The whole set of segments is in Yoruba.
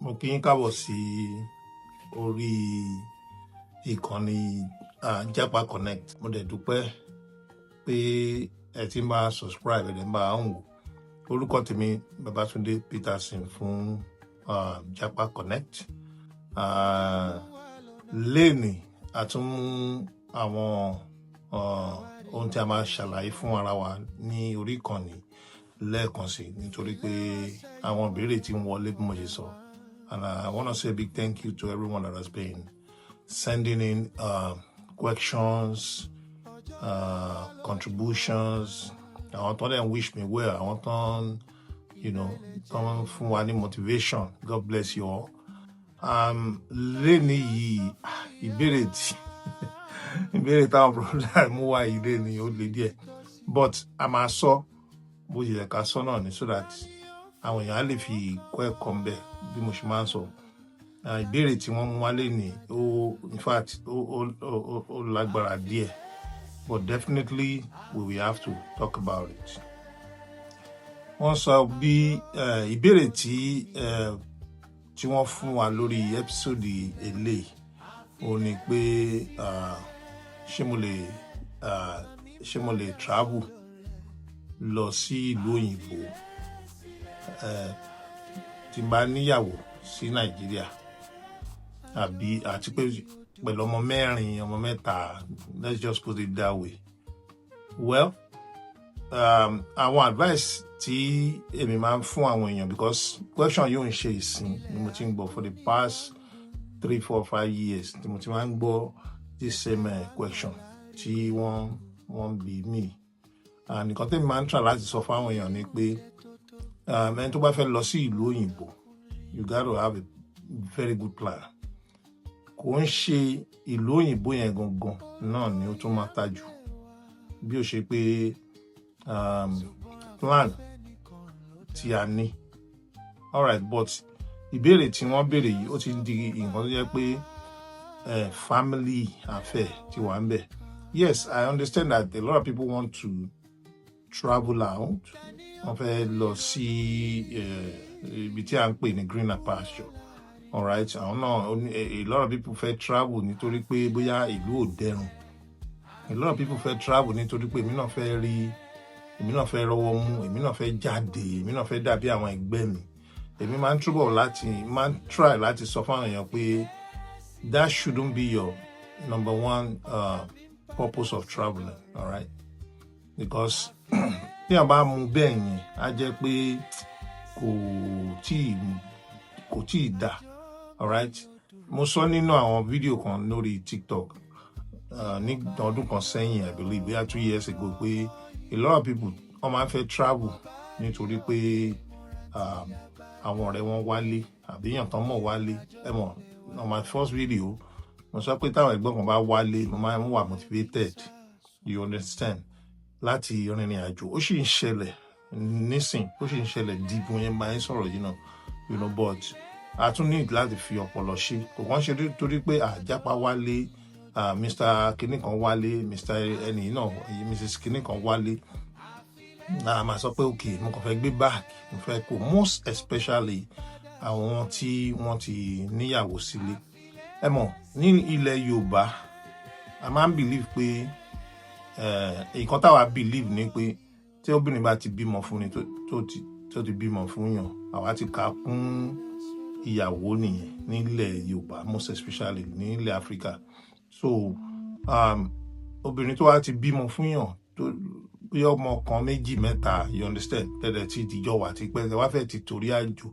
Mo kí yín káàbọ̀ sí orí ìkànnì Japa Connect. Mo dẹ̀ dúpẹ́ pé ẹ ti ń bá subscribe ẹ dẹ̀ ń bá ń wò. Orúkọ tèmi Babátúndé Peterson fún Japa Connect. Lénìí a tún mú àwọn ohun tí a máa ṣàlàyé fún ara wa ní orí ìkànnì lẹ́ẹ̀kan sí nítorí pé àwọn ìbéèrè tí ń wọlé bí mo ṣe sọ. And I want to say a big thank you to everyone that has been sending in questions, contributions. I want to wish me well. I want to, come fún wa ní motivation. God bless you all. Lénìí yìí ìbéèrè táwọn brother mú wá yìí lénìí ó le díẹ̀, but a máa sọ bó ṣe yẹ ká sọ náà ni so that àwọn èèyàn á lè fi kọ́ ẹ̀kọ́ ń bẹ bí mo ṣe máa ń sọ. Ìbéèrè tí wọ́n mú wá lénìí in fact ó lágbára díẹ̀, but definitely we will have to talk about it. Wọ́n sọ bí ìbéèrè tí wọ́n fún wa lórí episode eléyìí ó ní pé ṣé mo lè travel lọ sí ìlú òyìnbó tí n bá níyàwó sí Nàìjíríà àti pé pẹ̀lú ọmọ mẹ́rin ọmọ mẹ́ta, let's just put it that way. Well, àwọn advice tí èmi máa ń fún àwọn èèyàn, because question yóò ń ṣe ìsìn ni mo ti ń gbọ́ for the past 3, 4, 5 years tí mo ti máa ń gbọ́ this same question tí wọ́n bí mi. Nǹkan tí mi máa ń try láti sọ fún àwọn èèyàn ni pé ẹni tó bá fẹ́ lọ sí ìlú òyìnbó, you got to have a very good plan. Kò ń ṣe ìlú òyìnbó yẹn gangan náà ni ó tún máa tàjù, bí ó ṣe pé plan tí a ní. Alright, but ìbéèrè tí wọ́n béèrè yìí ó ti di nǹkan tó jẹ́ pé family affair ti wà ń bẹ̀. Yes, I understand that a lot of people want to travel out. Wọ́n fẹ́ lọ sí ibi tí a ń pè ní greener pasture. Alright, àwọn náà a lot of people fẹ́ travel nítorí pé bóyá ìlú ò dẹrùn. A lot of people fẹ́ travel nítorí pé èmi náà fẹ́ rọ́wọ́ mú, èmi náà fẹ́ jáde, èmi náà fẹ́ dàbí àwọn ẹgbẹ́ mi. Èmi máa ń try láti sọ fún àwọn èèyàn pé that shouldn't be your number one purpose of traveling, alright? Because tí a bá mú bẹ́ẹ̀ yẹn á jẹ́ pé kò tíì dà, alright? Mo sọ nínú àwọn fídíò kan lórí TikTok ní ọdún kan sẹ́yìn, I believe, 2 years ago, pé a lot of people wọ́n máa ń fẹ́ travel nítorí pé àwọn ọ̀rẹ́ wọn wálé àbí èèyàn tán mọ̀ wálé. Ẹ mọ̀, on my first video mo sọ pé táwọn ẹ̀gbọ́n kan bá wálé mo máa ń wà motivated, you understand, láti rìnrìn àjò. Ó sì ń ṣẹlẹ̀ nísìn, ó sì ń ṣẹlẹ̀ dìbò yẹn máa ń sọ̀rọ̀ yìí náà, but a tún need láti fi ọpọlọ ṣe. Kò kàn ṣe torí pé Japa wálé, Mr. Kinní kan wálé, Mr. ẹni náà, Mrs. Kinní kan wálé, máa sọ pé okay, mo kàn fẹ́ gbé back, mo fẹ́ kó, most especially àwọn tí wọ́n ti níyàwó sílé. Ẹ mọ̀, ní ilẹ̀ Yorùbá a máa ń believe pé nǹkan táwa believe ni pé tí obìnrin bá ti bímọ fún ni tó ti bímọ fún yàn, àwa ti kà kún ìyàwó nìyẹn nílẹ̀ Yorùbá, most especially nílẹ̀ Africa. So obìnrin tó wá ti bímọ fún yàn tó bí ọmọ kan méjì mẹ́ta, you understand, tẹ́lẹ̀ tí ìdíjọ́ wà ti pẹ́ wá fẹ́ ti torí àjò.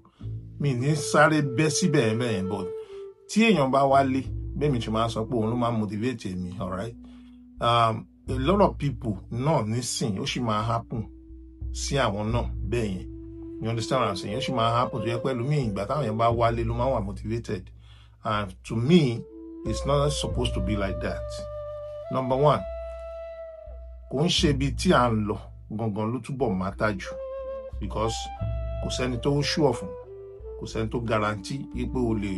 Mi ní sáré bẹ́ síbẹ̀ mẹ́rin, but tí èèyàn bá wálé bẹ́ẹ̀ mi ti máa sọ pé òun ló máa motivate mi, alright? A lot of people náà nísìn ó sì máa happen sí àwọn náà bẹ́ẹ̀ yẹn, you understand what I'm saying? Ó sì máa happen tó yẹ pé ẹlòmíì ìgbà táwọn èèyàn bá wálé ló máa wà motivated, and to me it's not supposed to be like that. Number one, kò ń ṣe ibi tí à ń lọ gangan ló túbọ̀ máa tàjù, because kò sẹ́ni tó sure fún, kò sẹ́ni tó guarantee pé o lè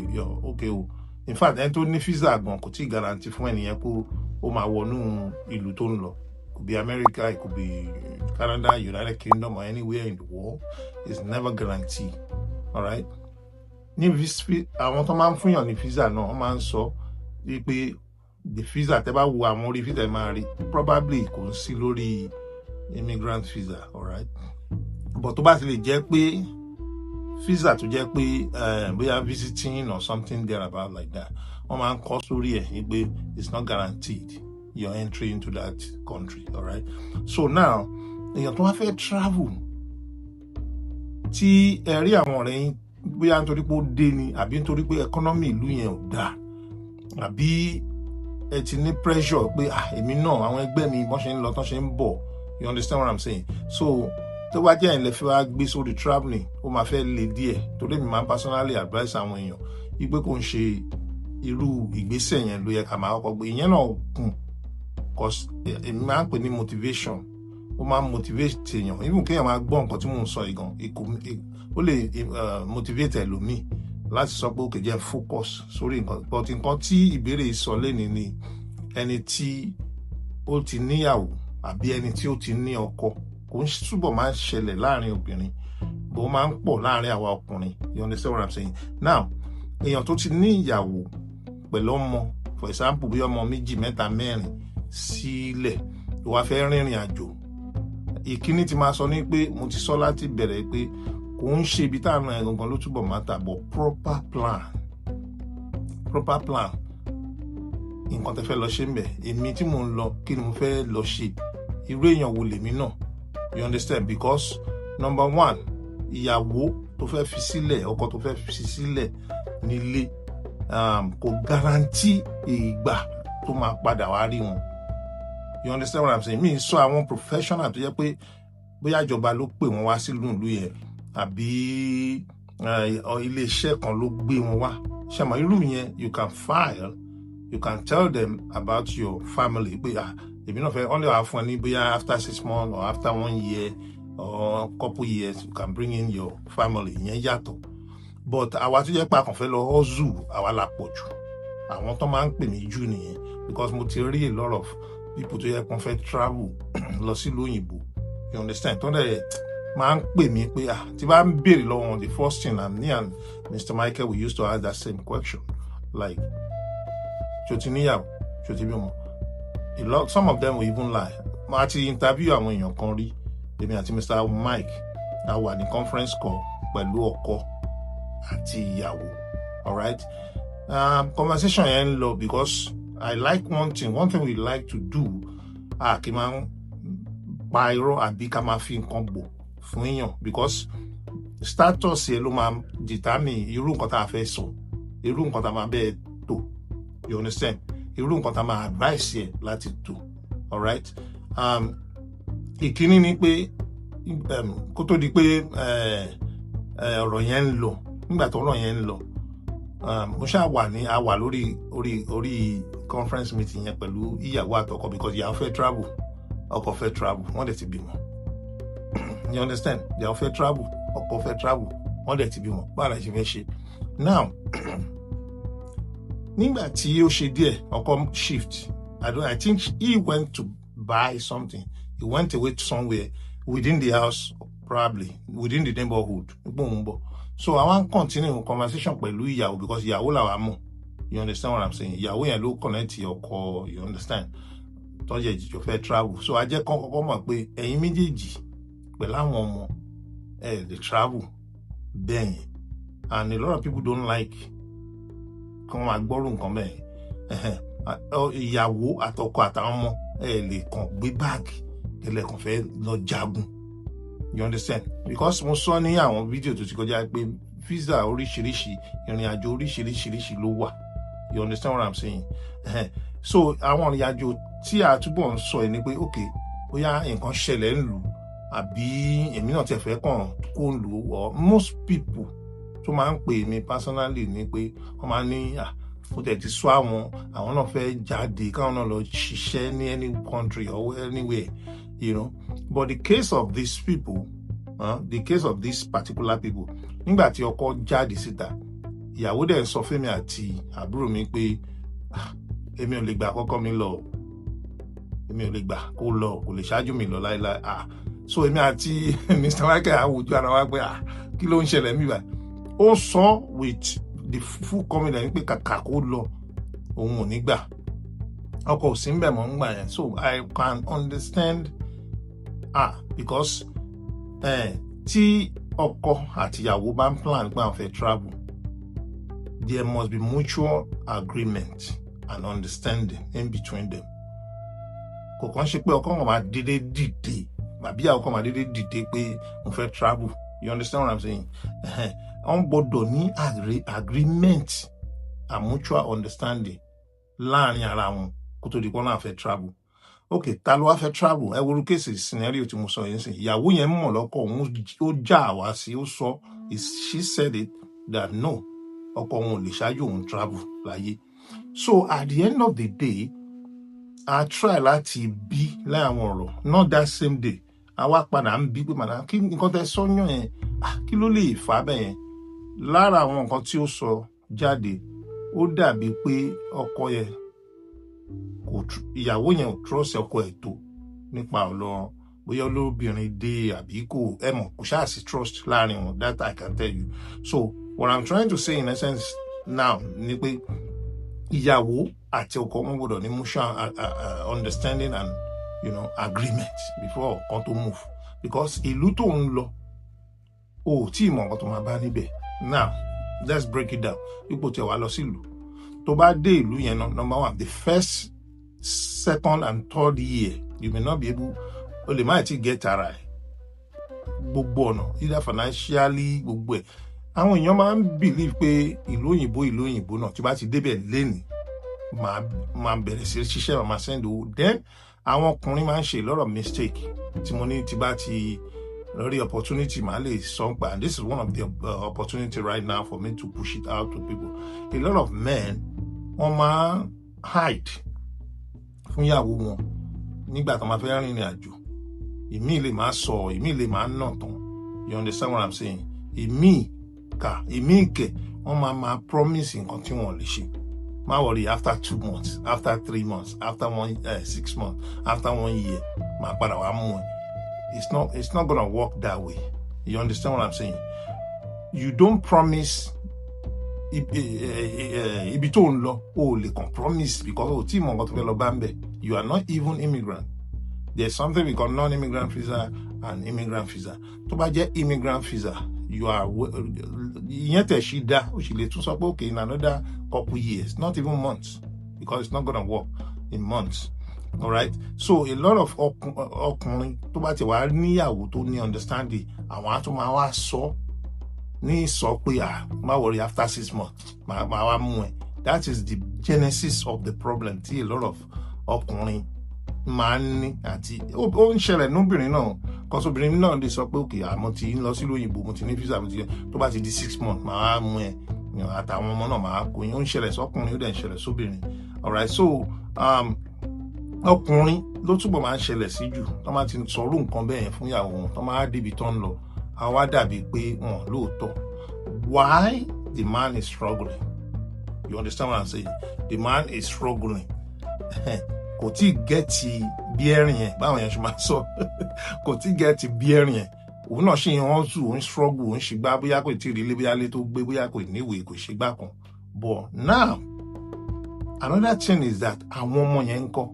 okay o. In fact, ẹni tó ní visa gan kò tí guarantee fún ẹnìyẹn pé ó máa wọnú ìlú tó ń lọ. Could be America, it could be Canada, United Kingdom, or anywhere in the world. It's never guaranteed. All right. ní àwọn tó máa ń fúnyàn ní visa náà wọ́n máa ń sọ wípé the visa tẹ́ bá wo àwọn orí visa ẹ máa rí probably kò ń sí lórí immigrant visa, alright, but tó bá ti lè jẹ́ pé visa tó jẹ́ pé bóyá visiting or something there about like that, wọ́n máa ń kọ sórí ẹ̀ wípé it's not guaranteed your entry into that country, alright. So now èèyàn tó wá fẹ́ travel tí ẹ rí àwọn ọ̀rẹ́ yín bóyá nítorí pé ó dé ni àbí nítorí pé economy ìlú yẹn ò dáa àbí ẹ ti ní pressure pé èmi náà àwọn ẹgbẹ́ mi bọ́n ṣe ń lọ tán ṣe ń bọ̀, you understand what I'm saying? So tó bá jẹ́ ìlẹ̀ fi wá gbé sórí travelling ó máa fẹ́ le díẹ̀ torí mi máa ń personally advise àwọn èèyàn wípé kò ń ṣe irú ìgbésẹ̀ yẹn ló yẹ ká máa kọ́kọ́ gbé. Ìyẹn náà kùn cause èmi máa ń pè ní motivation, ó máa ń motivate èèyàn even kéèyàn máa gbọ́ nǹkan tí mò ń sọ ìgàn ó lè motivate ẹlòmíì láti sọ pé òkè jẹ́ focus sórí nǹkan, but nǹkan tí ìbéèrè sọ lẹ́ni ni ẹni tí ó ti níyàwó àbí ẹni tí ó ti ní ọkọ, kò ń túbọ̀ máa ń ṣẹlẹ̀ láàrin obìnrin bó máa ń pọ̀ láàrin àwa ọkùnrin, you understand what I'm saying? Now èèyàn tó ti ní ìyàwó pẹ̀lú ọmọ, for example bí ọmọ 2, 3, 4 sílẹ̀ tó wá fẹ́ rìnrìn àjò, ìkíní tí máa sọ ní pé mo ti sọ láti bẹ̀rẹ̀ pé kò ń ṣe ibi táwọn ẹ̀ gangan ló túbọ̀ máa tà bọ̀ proper plan nǹkan tẹ́ fẹ́ lọ ṣe ń bẹ̀, èmi tí mò ń lọ kí ni mo fẹ́ lọ ṣe, irú èèyàn wo lèmi náà, you understand? Because number 1 ìyàwó tó fẹ́ fi sílẹ̀, ọkọ tó fẹ́ fi sílẹ̀ nílé kò guarantee ìgbà tó máa padà wá rí wọn, you understand what I'm saying? Mi sọ àwọn professional tó jẹ́ pé bóyá ìjọba ló pè wọ́n wá sílùú ìlú yẹn àbí ilé iṣẹ́ kan ló gbé wọn wá, ṣàmọ irú yẹn you can file, you can tell them about your family pé èmi náà fẹ́ only wà fún ẹ ní bóyá after 6 months or after 1 year or couple years you can bring in your family, ìyẹn yàtọ̀. But àwa tó jẹ́ pé a kàn fẹ́ lọ hustle àwa la pọ̀ jù, àwọn tó máa ń pè mí jù nìyẹn because mo ti rí a lot of people tó yẹ kó fẹ́ travel lọ sílùú òyìnbó, you understand? Tó dẹ̀ máa ń pè mí pé tí bá ń béèrè lọ́wọ́ wọn the first thing and me and Mr. Michael we used to ask that same question like ṣó ti níyàwó, ṣó ti bímọ. Some of them will even lie. Mo ti interview àwọn èèyàn kan rí, èmi àti Mr. Mike a wà ní conference call pẹ̀lú ọkọ àti ìyàwó, alright. Conversation yẹn ń lọ because I like one thing we like to do, kí máa ń pa irọ́ àbí ká máa fi nǹkan bò fún èèyàn because status yẹn ló máa determine irú nǹkan tá a fẹ́ sọ, irú nǹkan tá a máa bẹ́ẹ̀ tó, you understand? Irú nǹkan tá a máa advice yẹn láti tó, alright. Ìkíní ni pé kó tó di pé ọ̀rọ̀ yẹn ń lọ, nígbà tó ọ̀rọ̀ yẹn ń lọ mo ṣáà wà lórí conference meeting yẹn pẹ̀lú ìyàwó àtọkọ because ìyàwó fẹ́ travel, ọkọ fẹ́ travel, wọ́n dẹ̀ ti bímọ, you understand? Ìyàwó fẹ́ travel, ọkọ fẹ́ travel, wọ́n dẹ̀ ti bímọ, báwo la ṣe fẹ́ ṣe now? Nígbà tí ó ṣe díẹ̀ ọkọ shift, I think he went to buy something, he went away to somewhere within the house, probably within the neighborhood. So I want to continue conversation pẹ̀lú ìyàwó because ìyàwó làwa mọ̀, you understand what I'm saying? Ìyàwó yẹn ló connect ọkọ, you understand? Tọ́jú ẹ̀jìjọ fẹ́ travel, so a jẹ́ kọ́kọ́ mọ̀ pé ẹ̀yin méjèèjì pẹ̀lú àwọn ọmọ lè travel bẹ́ẹ̀ yẹn, and a lot of people don't like kí wọ́n máa gbọ́rù nǹkan bẹ́ẹ̀. Ìyàwó àtọkọ àtàwọn ọmọ lè kàn gbé báàgì ẹlẹ́kàn fẹ́ lọ jagun, you understand? Because mo sọ ní àwọn fídíò tó ti kọjá pé visa oríṣiríṣi, ìrìn àjò oríṣiríṣi ló wà, you understand what I'm saying? So àwọn ìrìn àjò tí a túbọ̀ ń sọ ni pé okay bóyá nǹkan ṣẹlẹ̀ ń lù àbí èmi náà tẹ̀ fẹ́ kàn kó ń lù or most people tó máa ń pè mí personally ni pé wọ́n máa ní ó tẹ̀ ti sọ àwọn náà fẹ́ jáde káwọn náà lọ ṣiṣẹ́ ní any country or anywhere, you know. But the case of these people, the case of these particular people, nígbà tí ọkọ jáde síta, ìyàwó dẹ̀ sọ fún mi àti àbúrò mi pé èmi ò lè gbà kọ́kọ́ mi lọ, èmi ò lè gbà kó lọ, kò lè ṣáájú mi lọ láéláé. So èmi àti Mr. Michael àwùjọ ara wa pé kí ló ń ṣẹlẹ̀ mí báyìí? ó sọ with the full confidence pé kàkà kó lọ òun ò ní gbà, ọkọ ò sí ń bẹ̀ mọ́ ń gbà yẹn. So I can understand because tí ọkọ àtìyàwó bá ń plan pé àwọn fẹ́ travel, there must be mutual agreement and understanding in between them. Kò kàn ṣe pé ọkọ wọn máa dédé dìde àbí àwọn ọkọ máa dédé dìde pé mo fẹ́ travel. You understand what I'm saying? Wọ́n gbọ́dọ̀ ní agreement and mutual understanding láàrin ara wọn kó tó di pé wọ́n náà fẹ́ travel. Okay, ta ló wá fẹ́ travel? Ẹ wo case scenario tí mo sọ yẹn sìn. Ìyàwó yẹn mọ̀ lọ́kọ òun, ó já wá sí, ó sọ, she said it that no, ọkọ òun ò lè ṣáájú òun travel láyé. So at the end of the day, I try láti bí láwọn ọ̀rọ̀, not that same day. Àwa padà ń bí pé màdá kí nǹkan tẹ́ sọ yàn yẹn, kí ló lè fà bẹ́ẹ̀ yẹn? Lára àwọn nǹkan tí ó sọ jáde, ó dàbí pé ọkọ yẹn ìyàwó yẹn ò trust ọkọ ẹ̀ tó nípa ọ̀rọ̀ bóyá olóbìnrin dé àbí kò kò ṣáà sí trust láàrin wọn. That I can tell you. So what I'm trying to say in essence now ni pé ìyàwó àti ọkọ wọn gbọ́dọ̀ ní mutual understanding and agreement before kan tó move, because ìlú tó ń lọ o tí mọ̀ nǹkan tó máa bá níbẹ̀. Now let's break it down. Ipò tí wàá lọ sí ìlú tó bá dé ìlú yẹn náà, number one, the first, second and third year you may not be able, o lè má ti get ara ẹ̀ gbogbo ọ̀nà, either financially gbogbo ẹ̀. Àwọn èèyàn máa ń believe pé ìlú òyìnbó náà tí bá ti débẹ̀ lẹ́nìí máa bẹ̀rẹ̀ sí ṣiṣẹ́, máa send owó. Then àwọn ọkùnrin máa ń ṣe a lot of mistake tí mo ní tí bá ti lórí opportunity máa lè sọ pa, and this is one of the opportunity right now for me to push it out to people. A lot of men wọ́n máa hide fún ìyàwó wọn nígbà tó máa fẹ́ rìnrìn àjò. Ìmí lè máa sọ, ìmí lè máa nà tán. You understand what I'm saying? Ìmí kẹ̀ wọ́n máa promise nǹkan tí wọ́n lè ṣe. Má worry, after 2 months, after 3 months, after 6 months, after 1 year, máa padà wá mú ẹ. It's not gonna work that way. You understand what I'm saying? You don't promise ibi tó ń lọ, o lè compromise because o tí mọ̀ nǹkan tó fẹ́ lọ bá ń bẹ̀. You are not even immigrant. There's something we call non-immigrant visa and immigrant visa. Tó bá jẹ́ immigrant visa, you are ìyẹn tẹ̀ ṣì dá, o sì lè tún sọ pé okay in another couple years, not even months, because it's not gonna work in months. All right. So a lot of ọkùnrin tó bá ti wà níyàwó tó ní understanding, àwọn á tún máa wá sọ ní sọ pé má worry, after 6 months máa wá mú ẹ. That is the genesis of the problem tí a lot of ọkùnrin máa ń ní, àti ó ń ṣẹlẹ̀ nóbìnrin náà, kọ́sọ́bìnrin náà lè sọ pé okay àmọ́ ti ń lọ sí òyìnbó, mo ti ní visa, mo ti tó bá ti di 6 months máa wá mú ẹ, àtàwọn ọmọ náà máa kó yín. Ó ń ṣẹlẹ̀ sọ́kùnrin, ó dẹ̀ ń ṣẹlẹ̀ sóbìnrin. All right. So ọkùnrin ló túbọ̀ máa ń ṣẹlẹ̀ sí jù. Tó máa ti sọ̀rọ̀ nǹkan bẹ́ẹ̀ yẹn fún ìyàwó wọn, tó máa débi tó ń lọ, á wá dàbí pé wọn lóòótọ́. Why? The man is struggling. You understand what I'm saying? The man is struggling. Kò tí gẹ́ẹ̀tì bearing yẹn, báwọn yẹn ṣe máa sọ. Kò tí gẹ́ẹ̀tì bearing yẹn. Òun náà ṣe yẹn wọ́n òun struggle, òun ṣe gbá, bóyá kò tí ì rí ilé, bóyá ilé tó gbé, bóyá kò níwèé, kò ṣe gbá kan. But now, another thing is that àwọn ọmọ yẹn ń kọ́.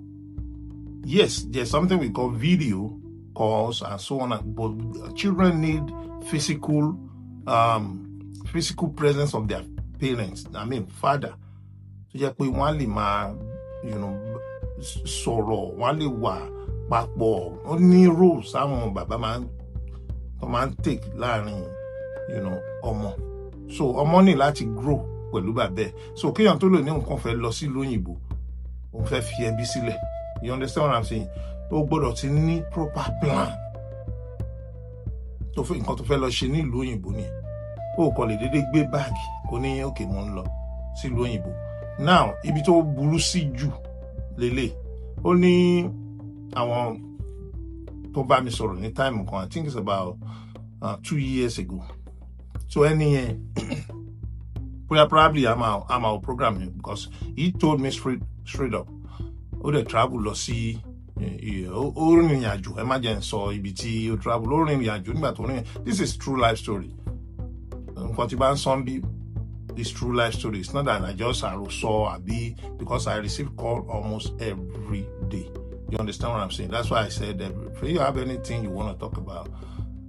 Yes, there's something we call video calls and so on, but children need physical presence of their parents. I mean, father. So jẹ́ pé wọ́n lè máa, sọ̀rọ̀, wọ́n lè wà papọ̀. Ó ní roles àwọn bàbá máa ń take láàrin, ọmọ. So ọmọ ní láti grow pẹ̀lú bàbá ẹ̀. So kéèyàn tó lè ní nǹkan fẹ́ lọ sí lóyìnbó, òun fẹ́ fi ẹbí sílẹ̀. You understand what I'm saying? O gbọ́dọ̀ ti ní proper plan. Tó fẹ́ nǹkan tó fẹ́ lọ ṣe ní ìlú òyìnbó ni. O kò lè dédé gbé báàgì kó ní okay mo ń lọ sí ìlú òyìnbó. Now, ibi tó burú sí jù lélẹ̀. Ó ní àwọn tó bá mi sọ̀rọ̀ ní time kan, I think it's about 2 years ago. So ẹni yẹn probably I'm our program because he told me straight up. Ó dẹ̀ travel lọ sí ó rìnrìn àjò, ẹ má jẹ́ n sọ ibi tí ó travel, ó rìnrìn àjò nígbà tó rìn. This is true life story. nǹkan tí bá ń sọ bí this true life story. It's not that I just saw Abi, because I receive call almost every day. You understand what I'm saying? That's why I said that if you have anything you want to talk about,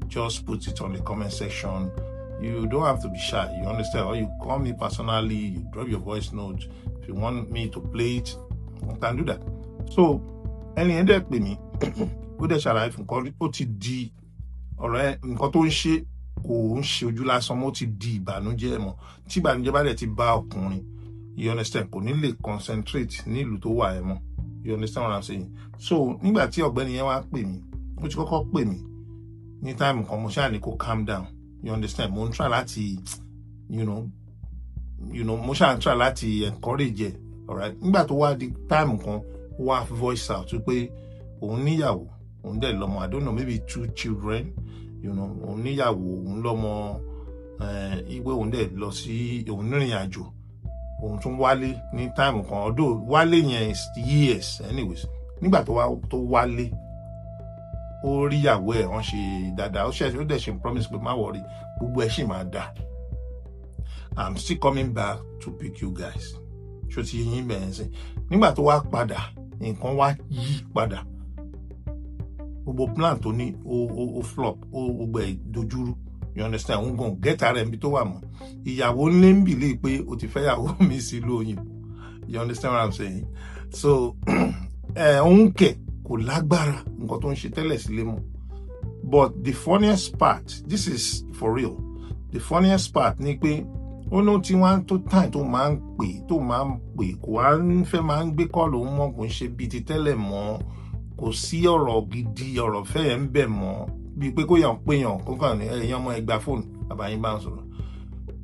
just put it on the comment section. You don't have to be shy. You understand? Or you call me personally, you drop your voice note. If you want me to play it, you can do that. So, any ended with me, ó dẹ̀ ṣàlàyé fún nǹkan ó ti di ọ̀rẹ́ nǹkan tó ń ṣe kò ń ṣe ojú lásán mọ́, ó ti di ìbànújẹ́ mọ́. Tí ìbànújẹ́ bá dẹ̀ ti bá ọkùnrin, you understand, kò ní lè concentrate ní ìlú tó wà ẹ̀ mọ́. You understand what I'm saying? So nígbà tí ọ̀gbẹ́ni yẹn wá pè mí, ó ti kọ́kọ́ pè mí ní time kan, mo ṣáà ní kó calm down. You understand? Mo ń try láti mo ṣáà ń try láti encourage ẹ̀, alright? Nígbà tó wá di time kan, ó wá voice out pé òun níyàwó, òun dẹ̀ lọ́mọ, I don't know, maybe 2 children, òun níyàwó, òun lọ́mọ, ìwé òun dẹ̀ lọ sí òun rìnrìn àjò, òun tún wálé ní time kan, although wálé yẹn is years anyways. Nígbà tó wálé, ó rí ìyàwó ẹ̀, wọ́n ṣe dáadáa, ó dẹ̀ ṣe promise pé má worry, gbogbo ẹ̀ ṣì máa dà. I'm still coming back to pick you guys. Ṣó ti yín bẹ̀rẹ̀ sí. Nígbà tó wá padà, nǹkan wá yí padà. Gbogbo plan tó ní ó flop, gbogbo ẹ̀ dojúrú. You understand? Òun gan get ara ẹ̀ níbi tó wà mọ́. Ìyàwó ńlé ń bìlí pé ó ti fẹ́ yàwó mi sí lóyìnbó. You understand what I'm saying? So, òun kẹ̀ kò lágbára nǹkan tó ń ṣe tẹ́lẹ̀ sílé mọ́. But the funniest part, this is for real, the funniest part ni pé ó ní tí wọ́n tó time tó máa ń pè kò wá ń fẹ́ máa ń gbé kọ́ọ̀lù òun mọ́, kò ń ṣe bíi ti tẹ́lẹ̀ mọ́, kò sí ọ̀rọ̀ gidi ọ̀rọ̀ fẹ́ ń bẹ̀ mọ́, bíi pé kó yàn pé yàn kó kàn ní ẹ̀yàn ọmọ ẹgbàá fóònù àbáyín bá ń sọ̀rọ̀.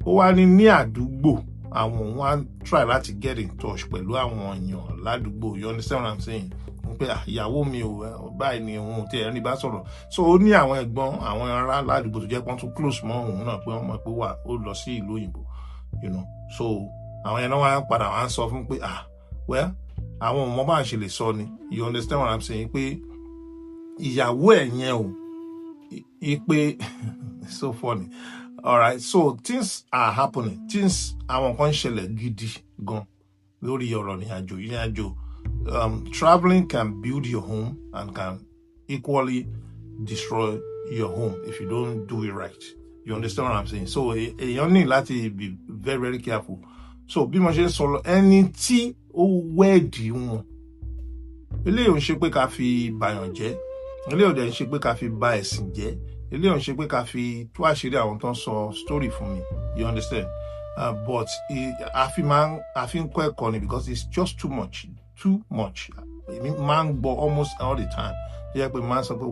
Ó wá ní àdúgbò àwọn òun wá try láti get in touch pẹ̀lú àwọn èèyàn ládùúgbò. You understand what I'm saying? Pé ìyàwó mi ò báyìí ni òun tí ẹni bá sọ̀rọ̀. So ó ní àwọn ẹ̀gbọ́n àwọn ará ládùúgbò tó jẹ́ pọ́n tún close mọ́ òun náà pé wọ́n mọ̀ pé ó lọ sí ìlú òyìnbó. So àwọn yẹn náà wá padà wá ń sọ fún pé well, àwọn ọmọ bá ṣe lè sọ ni. You understand what I'm saying? Pé ìyàwó ẹ̀ yẹn ò pé it's so funny. Alright, so things are happening. Things àwọn kan ṣẹlẹ̀ gidi gan lórí ọ̀rọ̀ ìrìn àjò. Traveling can build your home and can equally destroy your home if you don't do it right. You understand what I'm saying? So èèyàn ní láti be very, very careful. So bí mo ṣe ń sọ ẹni tí ó wẹ́ẹ̀dì wọn, eléyìí ò ń ṣe pé ká fi bàyàn jẹ́, eléyìí ò dẹ̀ ń ṣe pé ká fi ba ẹ̀sìn jẹ́, eléyìí ò ń ṣe pé ká fi tú àṣírí àwọn tó ń sọ story fún mi. You understand? But a fi ń kọ́ ẹ̀kọ́ ni because it's just too much. Man gbọ́ almost all the time. Yeah, but man sọ pé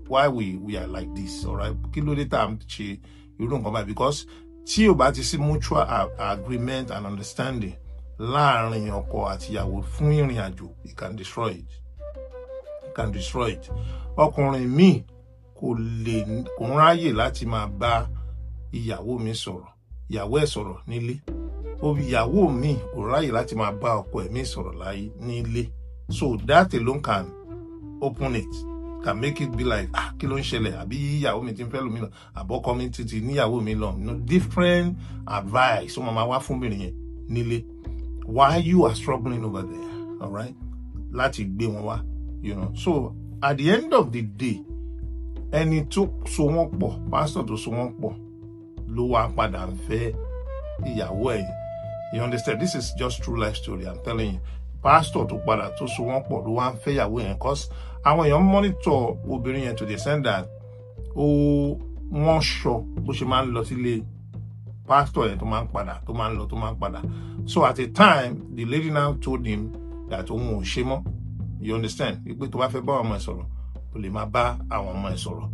why we are like this, alright? Kí ló dé tá à ń ṣe irú nǹkan báyìí? Because tí o bá ti sí mutual agreement and understanding láàrin ọkọ àti ìyàwó fún ìrìn àjò, it can destroy it. Ọkùnrin míì kò ń ráyè láti máa bá ìyàwó mi sọ̀rọ̀, ìyàwó ẹ̀ sọ̀rọ̀ nílé. Ìyàwó mi kò ráyè láti máa bá ọkọ ẹ̀ mi sọ̀rọ̀ láyé nílé. So that alone can open it, can make it be like kí ló ń ṣẹlẹ̀, àbí ìyàwó mi ti ń fẹ́ lómi lọ, àbọ́kọ mi ti níyàwó mi lọ. Different advice ó máa wá fún obìnrin yẹn nílé. Why you are struggling over there, all right? Láti gbé wọn wá, So at the end of the day, ẹni tó so wọ́n pọ̀, pastor tó so wọ́n pọ̀ ló wá padà ń fẹ́ ìyàwó ẹ̀. You understand? This is just true life story, I'm telling you. Pastor tó padà tó so wọ́n pọ̀ ló wá ń fẹ́ ìyàwó ẹ̀, because àwọn èèyàn monitor obìnrin yẹn to the extent that wọ́n sọ bó ṣe máa ń lọ sílé pastor yẹn tó máa ń padà. So at a time, the lady now told him that òun ò ṣe mọ́. You understand? Pé tó bá fẹ́ bá ọmọ ẹ̀ sọ̀rọ̀, ó lè máa bá àwọn ọmọ ẹ̀ sọ̀rọ̀.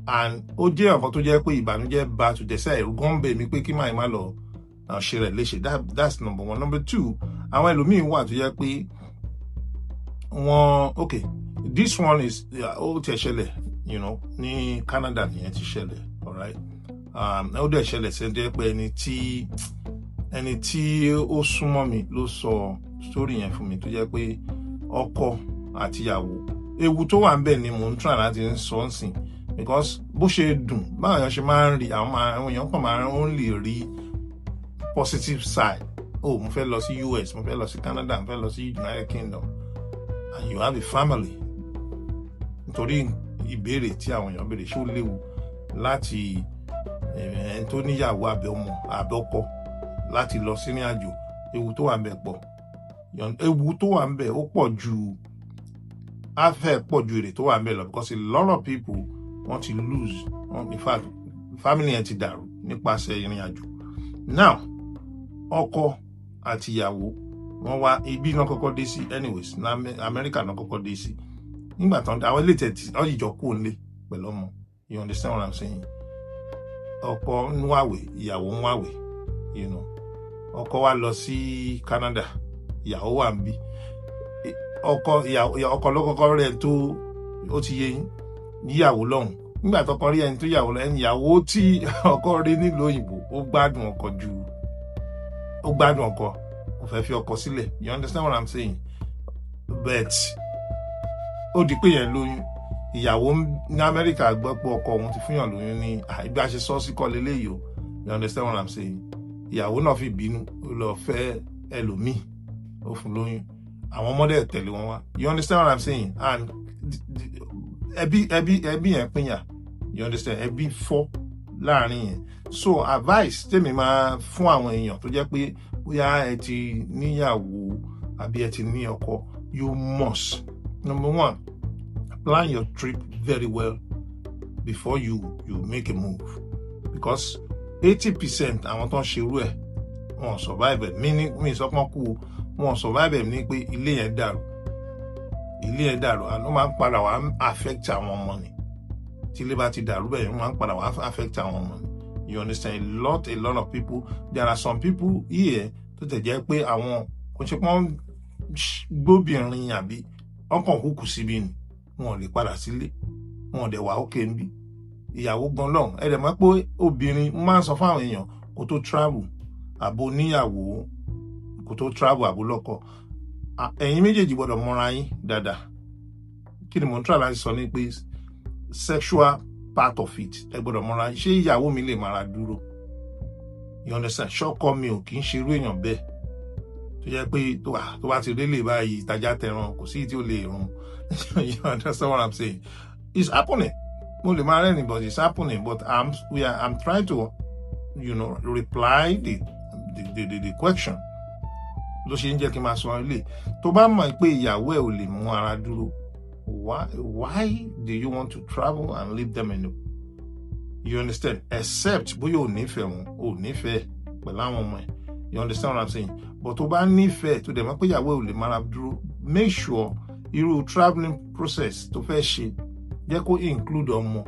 And ó jẹ́ nǹkan tó jẹ́ pé ìbànújẹ́ bá to the side, ẹ̀rù gan bẹ̀ mí pé kí máa lọ ṣe rẹ̀ léṣe. That's number one. Number two, àwọn ẹlòmíín wà tó jẹ́ pé okay, this one is ó ti ṣẹlẹ̀, ní Canada nìyẹn ti ṣẹlẹ̀, alright? Ó dẹ̀ ṣẹlẹ̀ sẹ́ńtẹ́ pé ẹni tí ó súnmọ́ mi ló sọ story yẹn fún mi, tó jẹ́ pé ọkọ àti ìyàwó, ewu tó wà ń bẹ̀ ni mò ń try láti sọ nsìn, because bó ṣe dùn báwọn èèyàn ṣe máa ń rí àwọn èèyàn kan máa ń only rí positive side. Oh, mo fẹ́ lọ sí US, mo fẹ́ lọ sí Canada, mo fẹ́ lọ sí United Kingdom, and you have a family. Nítorí ìbéèrè tí àwọn èèyàn béèrè, ṣé ó léwu láti ẹni tó níyàwó àbí ọmọ àbí ọkọ láti lọ sí ìrìn àjò? Ewu tó wà ńbẹ̀ pọ̀. Ewu tó wà ńbẹ̀ ó pọ̀ ju pọ̀ ju èrè tó wà ńbẹ̀ lọ, because a lot of people want to lose. In fact, family ẹ̀ ti dàrú nípasẹ̀ ìrìn àjò. Now, ọkọ àti ìyàwó wọ́n wá ibi náà kọ́kọ́ dé sí, anyways ní Amẹ́ríkà náà kọ́kọ́ dé sí. Nígbà tán àwọn ilé tẹ̀tì ọ̀yìnjọ kú nílé pẹ̀lú ọmọ. You understand what I'm saying? Ọkọ ń wàwé, ìyàwó ń wàwé, you know. Ọkọ wá lọ sí Canada, ìyàwó wà níbí. Ọkọ ló kọ́kọ́ rí ẹni tó ó ti yé yín níyàwó lọ́hùn. Nígbà tọ́kọ rí ẹni tó yàwó lọ́hùn, ìyàwó tí ọkọ rí nílùú òyìnbó ó gbádùn ọkọ kò fẹ́ fi ọkọ sílẹ̀. You understand what I'm saying? But ó di pé yẹn lóyún. Ìyàwó ní Amẹ́ríkà gbọ́ pé ọkọ òun ti fúnyàn lóyún ní ibi a ṣe sọ sí kọ́ leléyìí o. You understand what I'm saying? Ìyàwó náà fi bínú ó lọ fẹ́ ẹlòmíì ó fún lóyún. Àwọn ọmọdé tẹ̀lé wọn wá. You understand what I'm saying? And ẹbí yẹn pínyà. You understand? Ẹbí fọ́ láàrin yẹn. So advice tèmi máa fún àwọn èèyàn tó jẹ́ pé bóyá ẹ ti níyàwó àbí ẹ ti ní ọkọ, you must, number one, plan your trip very well before you make a move, because 80% àwọn tó ń ṣerú ẹ̀ wọ́n survive ẹ̀. mi sọ pọ́n kú wọ́n survive ẹ̀ ní pé ilé yẹn dàrú and ó máa ń padà wá affect àwọn ọmọ ni. Tí ilé bá ti dàrú bẹ́ẹ̀ ó máa ń padà wá affect àwọn ọmọ ni. You understand? A lot of people. There are some people here tó tẹ̀ jẹ́ pé àwọn kò ṣe pọ́n gbóbìnrin àbí ọkàn kúkú síbí ni wọn ò lè padà sílé, wọn ò dẹ̀ wá òkè níbí. Ìyàwó gan lọ́hùn ẹ̀ dẹ̀ mọ̀ pé obìnrin máa ń sọ fún àwọn èèyàn kó tó travel àbò níyàwó, kó tó travel àbò lọ́kọ, ẹ̀yin méjèèjì gbọ́dọ̀ mọ́ra yín dáadáa. Kí ni mò ń try láti sọ ní pé sexual part of it ẹ gbọ́dọ̀ mọ́ra yín. Ṣé ìyàwó mi lè mára dúró? You understand? Ṣọ́kọ mi ò kì í ṣe irú èèyàn bẹ́ẹ̀ tó jẹ́ pé tó bá ti rí lè báyìí ìtajà tẹran kò sí tí ó lè run. You understand what I'm saying? It's happening. Mo lè máa rẹ́rìn, but it's happening. But I'm trying to, reply the question. Ló ṣe ń jẹ́ kí n máa sọ ilé. Tó bá mọ̀ pé ìyàwó ẹ̀ ò lè mú ara dúró, why do you want to travel and leave them alone? You understand? Except bóyá ò nífẹ̀ẹ́ pẹ̀lú àwọn ọmọ ẹ̀. You understand what I'm saying? But tó bá nífẹ̀ẹ́ tó dẹ̀ mọ̀ pé ìyàwó ẹ̀ ò lè máa dúró, make sure irú traveling process tó fẹ́ ṣe jẹ́ kó include ọmọ,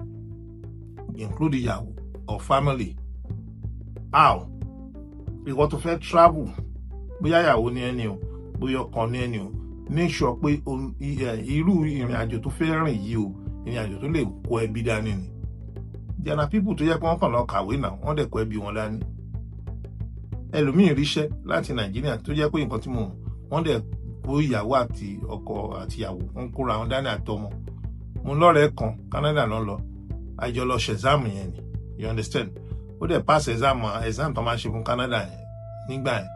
include ìyàwó or family. How? Ìwọ tó fẹ́ travel, bóyá ìyàwó ní ẹni o, bóyá ọkọ ní ẹni o, make sure pé irú ìrìn àjò tó fẹ́ rìn yìí o, ìrìn àjò tó lè kó ẹbí dání ni. There are people tó yẹ pé wọ́n kàn lọ kàwé náà, wọ́n dẹ̀ kó ẹbí wọn dání. Ẹlòmíì ríṣẹ́ láti Nàìjíríà tó jẹ́ pé nǹkan tí wọ́n dẹ̀ kó ìyàwó àti ọkọ àti ìyàwó wọ́n kóra wọn dání àtọmọ. Mo lọ́rẹ̀ẹ́ kan Canada náà lọ, àjọ lọ ṣe exam yẹn ni. You understand? Ó dẹ̀ pass exam tó máa ń ṣe fún Canada yẹn nígbà yẹn.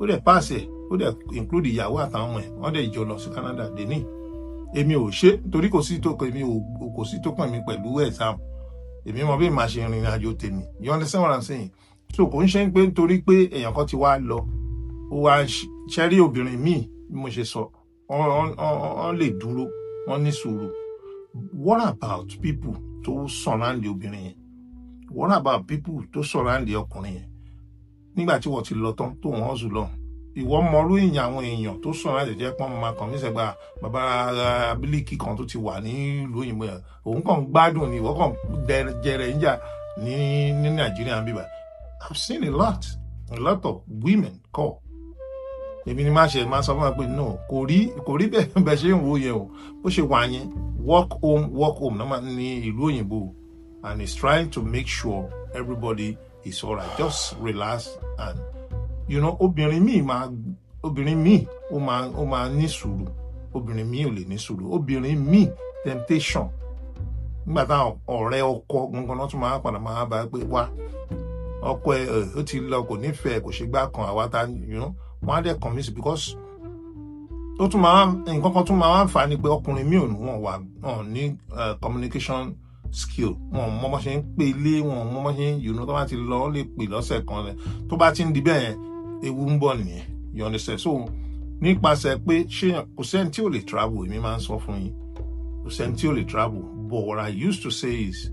Ó dẹ̀ pass ẹ̀, ó dẹ̀ include ìyàwó àtàwọn ọmọ ẹ̀, wọ́n dẹ̀ jọ lọ sí Canada dé ní. Èmi ò ṣe torí kò sí tó kàn mí pẹ̀lú exam. Èmi mọ̀ bí màá ṣe rìnrìn àjò tèmi. You understand what I'm saying? So kò ń ṣe pé nítorí pé èèyàn kan ti wá lọ, ó wá ṣẹ́rí obìnrin míì bí mo ṣe sọ, wọ́n lè dúró, wọ́n ní sùúrù. What about people tó surround obìnrin yẹn? What about people tó surround ọkùnrin yẹn? Nígbà tí wọ́n ti lọ tán tó wọ́n zù lọ, ìwọ mọ̀rú ìyàn àwọn èèyàn tó surround jẹ́ pọ́n máa kàn mí sẹ́gbà bàbá abiliki kan tó ti wà ní ìlú òyìnbó yẹn, òun kàn gbádùn ni, ìwọ kàn jẹrẹ ń jà ní Nàìjíríà bíbá. I've seen a lot of women call. Èmi ni máa sọ fún mi pé no, kò rí bẹ́ẹ̀ ṣe ń wo yẹn o. Bó ṣe wà yẹn, walk home náà ní ìlú òyìnbó, and he's trying to make sure everybody is alright. Just relax and obìnrin míì ó máa ní sùúrù, obìnrin míì ò lè ní sùúrù, obìnrin míì temptation nígbà táwọn ọ̀rẹ́ ọkọ gbọngàn náà tún máa padà máa bá pé wá ọkọ ẹ ó ti lọ kò nífẹ̀ẹ́ kò ṣe gbá kan àwa ta wọ́n á dẹ̀ convince because ó tún máa nǹkan kan tún máa ń fà á ni pé ọkùnrin mi ò ní communication skill, wọn mọ bó ṣe ń pè ilé, wọn mọ bó ṣe ń tó bá ti lọ lè pè lọ́sẹ̀ kan rẹ̀ tó bá ti ń di bẹ́ẹ̀ ewu ń bọ̀ nìyẹn, you understand. So nípasẹ̀ pé ṣé kò sẹ́ni tí ò lè travel, èmi máa ń sọ fún yín kò sẹ́ni tí ò lè travel, but what I used to say is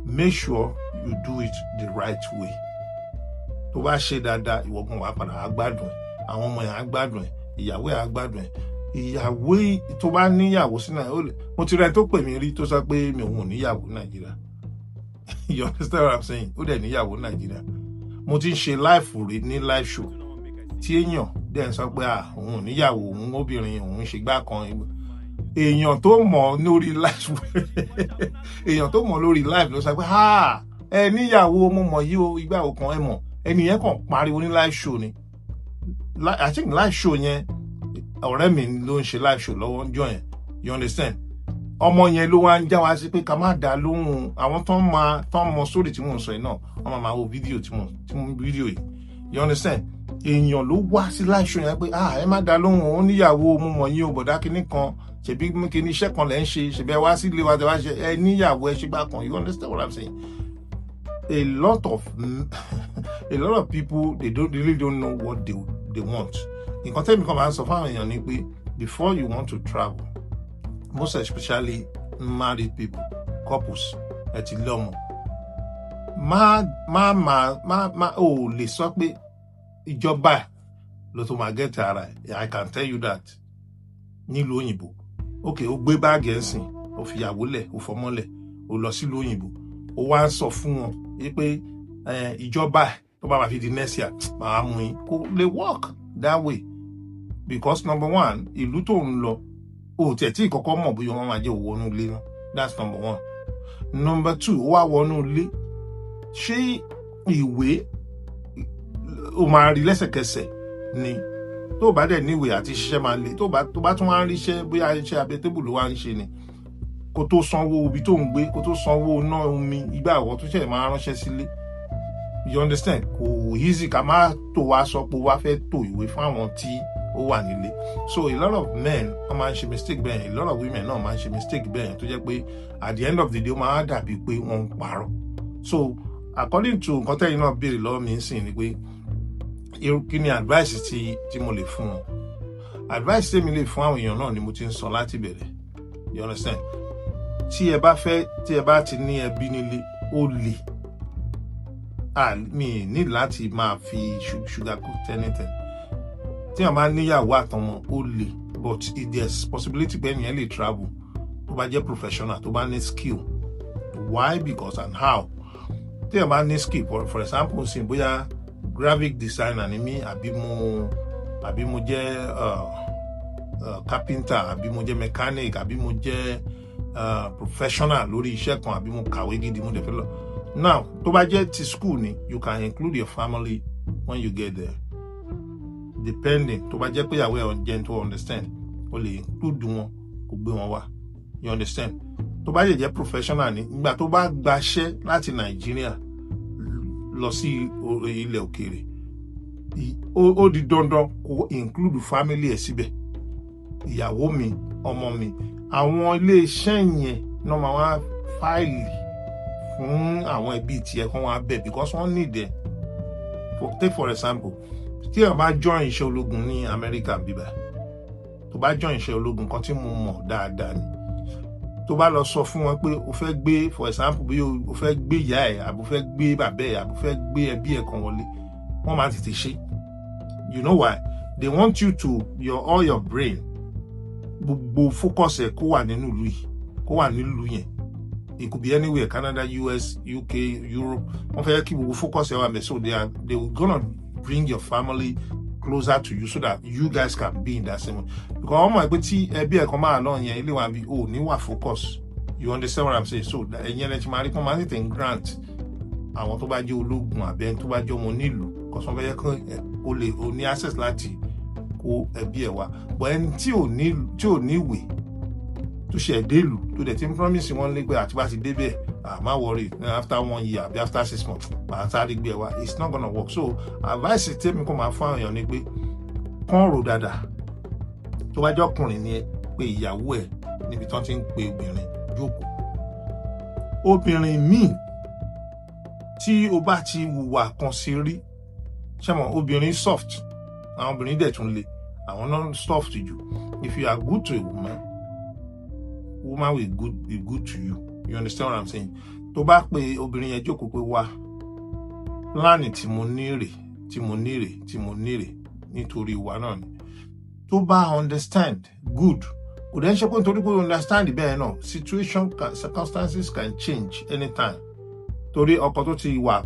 make sure you do it the right way. Tó bá ṣe dáadáa ìwọ̀gùn wà padà á gbádùn ẹ̀, àwọn ọmọ yẹn á gbádùn ẹ̀, ìyàwó ẹ̀ á gbádùn ẹ̀. Ìyàwó tó bá níyàwó sí Nàìjíríà, mo ti rẹ tó pè mí rí tó sọ pé mi ò níyàwó Nàìjíríà. You understand what I'm saying? Ó dẹ̀ níyàwó Nàìjíríà. Mo ti ń ṣe live rí ní live show tí èèyàn dẹ̀ ń sọ pé òun ò níyàwó, òun obìnrin, òun ṣe gbá kan. Èèyàn tó mọ̀ lórí live èèyàn tó mọ̀ lórí live ló sọ pé ẹ níyàwó mo mọ̀ yìí o, ìgbà òkan ẹ mọ̀, ẹni yẹn kàn pariwo ní live show ni. I think live show yẹn ọ̀rẹ́ mi ló ń ṣe live show lọ́wọ́ ọjọ́ yẹn, you understand. Ọmọ yẹn ló wá ń já wa sí pé ká má dá lóhùn àwọn tó ń mọ sórí tí mò ń sọ yìí náà, wọ́n máa wo fídíò tí mo fídíò yìí, you understand. Èèyàn ló wá sí live show yẹn pé ẹ má dá lóhùn, ó níyàwó mo mọ̀ yín o, bọ̀dá kinní kan ṣebí kinní iṣẹ́ kan lẹ́ ń ṣe, ṣebí ẹ wá sí ilé wa tẹ wá ṣe ẹ níyàwó ẹ ṣe gbá kan, you understand what I'm saying. A lot of people they really don't know what they want. Nǹkan tẹ́mi kan máa ń sọ fáwọn èèyàn ni pé before you want to travel, most especially married people, couples, ẹ ti lọ́mọ, ò lè sọ pé ìjọba ló tó máa get ara ẹ̀. I can tell you that nílùú òyìnbó, okay, ó gbé báàgì ẹ̀sìn, ó fi ìyàwó lẹ̀, ó fọmọ lẹ̀, ó lọ sílùú òyìnbó, ó wá ń sọ fún wọn pé ìjọba tó bá máa fi di next year máa mú yín, kò lè work that way. Because number one, ìlú tó ń lọ ó tiẹ̀ tí ìkọ́kọ́ mọ̀ bóyá wọ́n máa jẹ́ òwònú ilé náà, that's number one. Number two, ó wá wọnú ilé, ṣé ìwé ó máa rí lẹ́sẹ̀kẹsẹ̀ ni? Tó bá dẹ̀ níwèé àti ṣiṣẹ́ máa le, tó bá tún wá ń ríṣẹ́ bóyá iṣẹ́ abẹ tébù ló wá ń ṣe ni, kó tó sanwó ibi tó ń gbé, kó tó sanwó iná omi, ìgbà àwọ̀ tó ṣẹ̀ máa ránṣẹ́ sílé, you understand. Kò easy ká má tó wá sọ pé wá fẹ́ tó ìwé fún àwọn tí ó wà nílé. So a lot of men wọ́n máa ń ṣe mistake bẹ́ẹ̀, a lot of women náà máa ń ṣe mistake bẹ́ẹ̀ tó jẹ́ pé at the end of the day ó máa dàbí pé wọ́n ń parọ́. So according to nǹkan tẹ́yìn náà béèrè lọ́wọ́ mi sìn ni pé kí ni advice tí mo lè fún wọn. Advice tí mi lè fún àwọn èèyàn náà ni mo ti ń sọ láti bẹ̀rẹ̀, you understand. Tí ẹ bá ti ní ẹbí nílé, ó le. Mi ní láti máa fi sugarcoat anything. Tí wọ́n bá níyàwó àtọmọ, ó le, but there's possibility pé ẹnìyẹn lè travel tó bá jẹ́ professional, tó bá ní skill. Why? Because and how. Tí wọ́n bá ní skill, for example, sin bóyá graphic designer ni mí, àbí mo jẹ́ carpenter, àbí mo jẹ́ mechanic, àbí mo jẹ́ professional lórí iṣẹ́ kan, àbí mo kàwé gidi, mo dẹ̀ fẹ́ lọ. Now, tó bá jẹ́ ti school ni, you can include your family when you get there. Depending, tó bá jẹ́ pé ìyàwó ẹ̀ jẹ́ to understand, o lè include wọn, kó gbé wọn wá, you understand. Tó bá jẹ́ professional ni, ìgbà tó bá gbaṣẹ́ láti Nàìjíríà lọ sí ilẹ̀ òkèèrè, ó di dandan kó include family ẹ̀ síbẹ̀. Ìyàwó mi, ọmọ mi, àwọn ilé iṣẹ́ yẹn náà máa wá fáìlì fún àwọn ẹbí tiẹ̀ kan wá bẹ̀, because wọ́n need it. Take for example, tí ẹ bá join iṣẹ́ ológun ní Amẹ́ríkà bíbá, tó bá join iṣẹ́ ológun kan tí mo mọ̀ dáadáa ni, tó bá lọ sọ fún wọn pé o fẹ́ gbé, for example, bí o fẹ́ gbé ìyá ẹ̀, àbí o fẹ́ gbé bàbá ẹ̀, àbí o fẹ́ gbé ẹbí ẹ̀ kan wọlé, wọ́n máa tètè ṣe. You know why? They want you to all your brain, gbogbo focus ẹ̀ kó wà nínú ìlú yìí, kó wà nílùú yẹn. It could be anywhere, Canada, US, UK, Europe. Wọ́n fẹ́ kí gbogbo focus ẹ̀ wà mẹ́, so they will gonna bring your family closer to you so that you guys can be in that same way. Because ọmọ ẹgbẹ́ tí ẹbí ẹ̀kan máa lọ yẹn, ilé wa bí ní wà focus. You understand what I'm saying? So ẹ̀yin ẹlẹ́tì máa rí pọ́n máa tètè grant àwọn tó bá jẹ́ ológun àbẹ́ tó bá jẹ́ ọmọ nílùú, because wọ́n fẹ́ yẹ kí o ní access láti kó ẹbí ẹ̀ wá. But ẹni tí ò ní ìwé, tó ṣe délùú tó dẹ̀ ti ń promise wọn lé pé àti bá ti débẹ̀ má worry after 1 year àbí after 6 months màá sáré gbé ẹ wá. It's not gonna work. So advice tèmi kò máa fún àwọn èèyàn ni pé kán rò dáadáa. Tó bá jẹ́ ọkùnrin ni ẹ pé ìyàwó ẹ níbi tán ti ń pe obìnrin jókòó. Obìnrin míì tí o bá ti hùwà kan sí rí, ṣé mo obìnrin soft, àwọn obìnrin dẹ̀ tún le, àwọn náà soft jù. If you are good to a woman will be good to you. You understand what I'm saying? Tó bá pe obìnrin yẹn jókòó pé wá, láàní tí mo ní rè nítorí ìwà náà ni. Tó bá understand, good. Kò dẹ̀ ṣe pé nítorí pé understand bẹ́ẹ̀ náà, circumstances can change anytime. Torí ọkọ tó ti wà